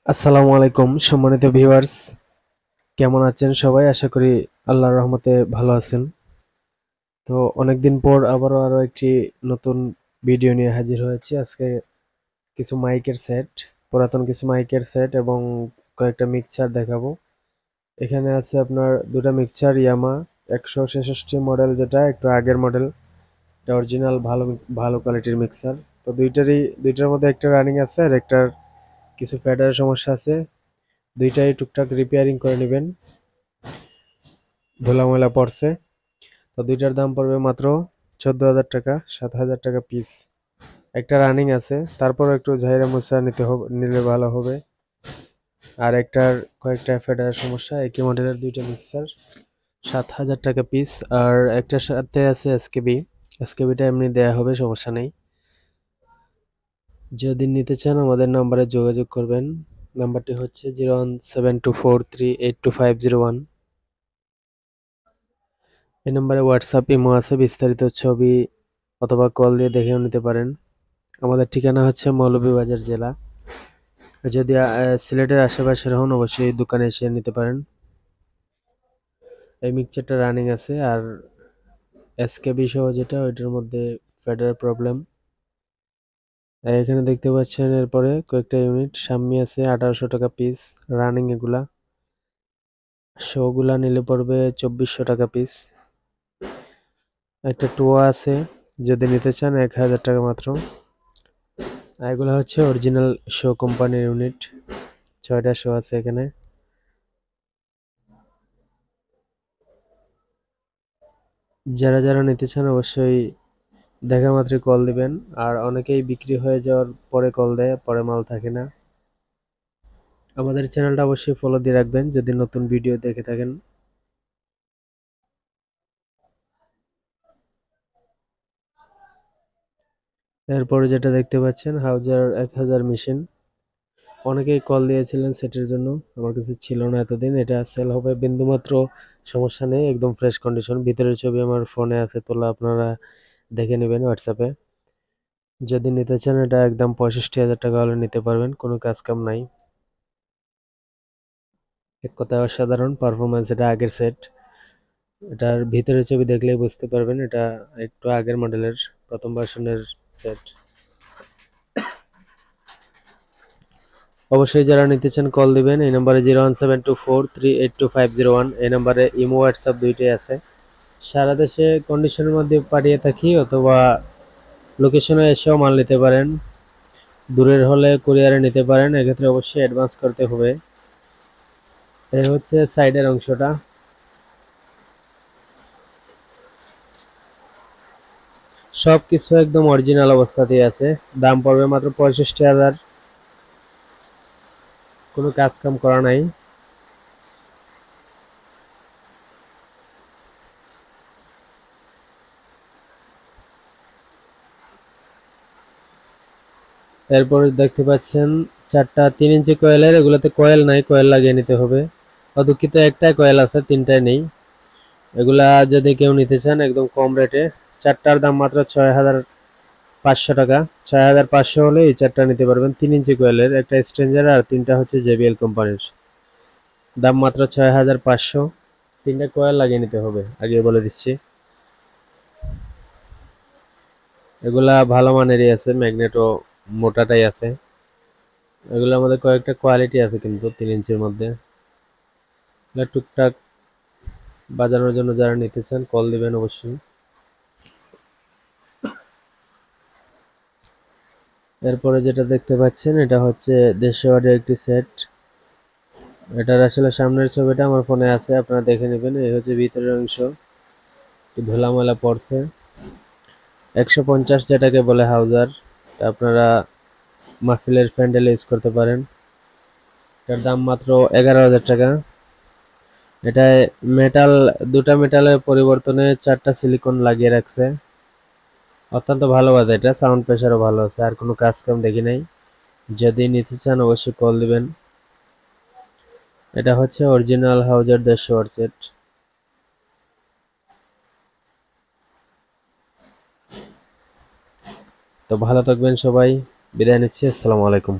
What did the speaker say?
আসসালামু আলাইকুম সম্মানিত ভিউয়ার্স, কেমন আছেন সবাই? আশা করি আল্লাহর রহমতে ভালো আছেন। তো অনেকদিন পর আরো একটি নতুন ভিডিও নিয়ে হাজির হয়েছি। আজকে কিছু মাইকের সেট, পুরাতন কিছু মাইকের সেট এবং কয়েকটা মিক্সার দেখাবো। এখানে আছে আপনার দুটা মিক্সার ইয়ামা 166 মডেল, যেটা একটু আগের মডেল। এটা অরিজিনাল ভালো ভালো কোয়ালিটির মিক্সার। তো দুইটার মধ্যে একটা রানিং আছে আর একটার কিছু ফ্যাডারের সমস্যা আছে। দুইটাই টুকটাক রিপেয়ারিং করে নেবেন, ধুলা ময়লা পড়ছে। তো দুইটার দাম পড়বে মাত্র 14,000 টাকা, 7,000 টাকা পিস। একটা রানিং আছে, তারপর একটু ঝাইরা মুছা নিলে ভালো হবে। আর একটার কয়েকটা ফেডারের সমস্যা, একই মডেলের দুইটা মিক্সার, 7,000 টাকা পিস। আর একটার সাথে আছে এসকেবি, এসকেবিটা এমনি দেয়া হবে, সমস্যা নেই। যদি নিতে চান আমাদের নাম্বারে যোগাযোগ করবেন। নাম্বারটি হচ্ছে 01724382501। এই নম্বরে হোয়াটসঅ্যাপ ইমো আছে, বিস্তারিত ছবি অথবা কল দিয়ে দেখেও নিতে পারেন। আমাদের ঠিকানা হচ্ছে মৌলভীবাজার জেলা। যদি সিলেটের আশেপাশের হন অবশ্যই দোকানে এসে নিতে পারেন। এই মিক্সচারটা রানিং আছে, আর এসকেবি সহ যেটা ওইটার মধ্যে ফেডারের প্রবলেম। এখানে দেখতে পাচ্ছেন এরপরে কয়েকটা ইউনিট সাম্মি আছে 1800 টাকা পিস রানিং। এগুলা শোগুলা নিলে পড়বে 2400 টাকা পিস। একটা টোয়া আছে, যদি নিতে চান 1000 টাকা মাত্র। এগুলো হচ্ছে অরিজিনাল শো কোম্পানির ইউনিট, 6টা শো আছে এখানে। যারা যারা নিতে চান অবশ্যই দেখা মাত্রই কল দিবেন। আর অনেকেই বিক্রি হয়ে যাওয়ার পরে কল দেয়, পরে মাল থাকে না। আমাদের চ্যানেলটা অবশ্যই ফলো দিয়ে রাখবেন যদি নতুন ভিডিও দেখে থাকেন। এরপরে যেটা দেখতে পাচ্ছেন হাউজার 1000 মেশিন, অনেকেই কল দিয়েছিলেন সেটের জন্য, আমার কাছে ছিল না এতদিন। এটা সেল হবে, বিন্দুমাত্র সমস্যা নেই, একদম ফ্রেশ কন্ডিশন। ভিতরের ছবি আমার ফোনে আছে তোলা, আপনারা দেখে নেবেন হোয়াটসঅ্যাপে। যদি নিতে চান এটা একদম 65,000 টাকা হলে নিতে পারবেন, কোনো কাজ কাম নাই। এক কথায় অসাধারণ পারফরমেন্স, এটা আগের সেট। এটার ভিতরের ছবি দেখলেই বুঝতে পারবেন এটা একটু আগের মডেলের, প্রথম ভার্সনের সেট। অবশ্যই যারা নিতে চান কল দিবেন এই নম্বরে 01724382501। এই নম্বরে ইমো হোয়াটসঅ্যাপ দুইটাই আছে। সারা দেশে কন্ডিশনের মধ্যে পাঠিয়ে থাকি, অথবা লোকেশনে এসেও মাল নিতে পারেন। দূরের হলে কুরিয়ারে নিতে পারেন, এক্ষেত্রে অবশ্যই অ্যাডভান্স করতে হবে। এই হচ্ছে সাইডের অংশটা। সবকিছু একদম অরিজিনাল অবস্থাতেই আছে। দাম পড়বে মাত্র 65,000, কোনো কাজ কাম করা নাই। এরপরে দেখতে পাচ্ছেন 4টা 3 ইঞ্চি কয়েলের, এগুলোতে কয়েল নাই, কয়েল লাগিয়ে নিতে হবে। অদুক্ষিত একটাই কয়েল আছে, তিনটায় নেই। এগুলা যদি কেউ নিতে চান একদম কম রেটে, 4টার দাম মাত্র 6,500 টাকা। 6,500 হলে এই 4টা নিতে পারবেন। 3 ইঞ্চি কয়েলের, একটা স্ট্রেঞ্জার আর তিনটা হচ্ছে জেবিএল কোম্পানির। দাম মাত্র 6,500। তিনটা কয়েল লাগিয়ে নিতে হবে, আগে বলে দিচ্ছি। এগুলা ভালো মানেরই আছে, ম্যাগনেটও মোটাটাই আছে। এগুলোর মধ্যে কয়েকটা কোয়ালিটি আছে কিন্তু 3 ইঞ্চির মধ্যে। এগুলা টুকটাক বাজানোর জন্য যারা নিতে চান কল দিবেন অবশ্যই। এরপরে যেটা দেখতে পাচ্ছেন এটা হচ্ছে 150 ওয়াটের একটি সেট। এটার আসলে সামনের ছবিটা আমার ফোনে আছে, আপনারা দেখে নেবেন। এই হচ্ছে ভিতরের অংশ, ধুলা ময়লা পড়ছে। 150 যেটাকে বলে হাউজার, আপনারা মাহফিলের প্যান্ডেলে ইউজ করতে পারেন। এটার দাম মাত্র 11,000 টাকা। এটায় মেটাল, দুটা মেটালের পরিবর্তনে 4টা সিলিকন লাগিয়ে রাখছে। অত্যন্ত ভালো বাজে, এটা সাউন্ড প্রেশারও ভালো আছে, আর কোনো কাজ কাম দেখি নাই। যদি নিতে চান অবশ্যই কল দিবেন। এটা হচ্ছে অরিজিনাল হাউজার 150 ওয়াট সেট। তো ভালো থাকবেন সবাই, বিদায় নিচ্ছি, আসসালামু আলাইকুম।